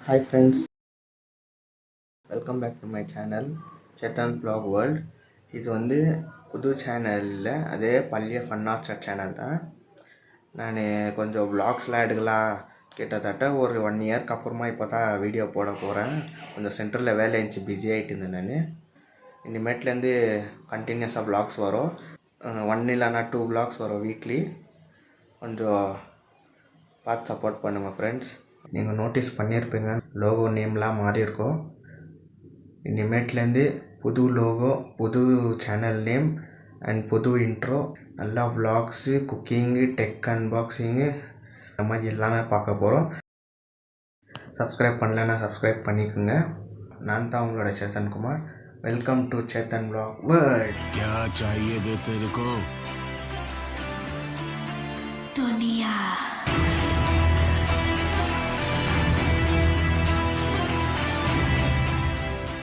Hi friends, welcome back to my channel Chetan Vlog World. இது வந்து புது சேனலில் அதே பழைய ஃபன் ஆர்ட்ஸ் சேனல் தான். நான் கொஞ்சம் vlogsலாம் எடுக்கலாம் கிட்டத்தட்ட ஒரு 1 இயர்க்கு அப்புறமா இப்போ தான் வீடியோ போட போகிறேன். கொஞ்சம் சென்டரில் வேலை இருந்துச்சு, பிஸி ஆகிட்டு இருந்தேன். நான் இனிமேட்லேருந்து கண்டினியூஸாக vlogs வரும். 1 இல்லைனா 2 vlogs வரும் வீக்லி. கொஞ்சம் பார்த்து சப்போர்ட் பண்ணுங்கள் ஃப்ரெண்ட்ஸ். நீங்கள் நோட்டீஸ் பண்ணியிருப்பீங்க, லோகோ நேம்லாம் மாறி இருக்கும். இனிமேட்லேருந்து புது லோகோ, புது சேனல் நேம் அண்ட் புது இன்ட்ரோ, நல்லா vlogsஸு, குக்கிங்கு, டெக் அன்பாக்சிங்கு இந்த மாதிரி எல்லாமே பார்க்க போகிறோம். சப்ஸ்கிரைப் பண்ணலைன்னா சப்ஸ்கிரைப் பண்ணிக்கோங்க. நான் தான் உங்களோட Chetan Kumar. Welcome to Chetan vlog world. क्या चाहिए बे तेरे को?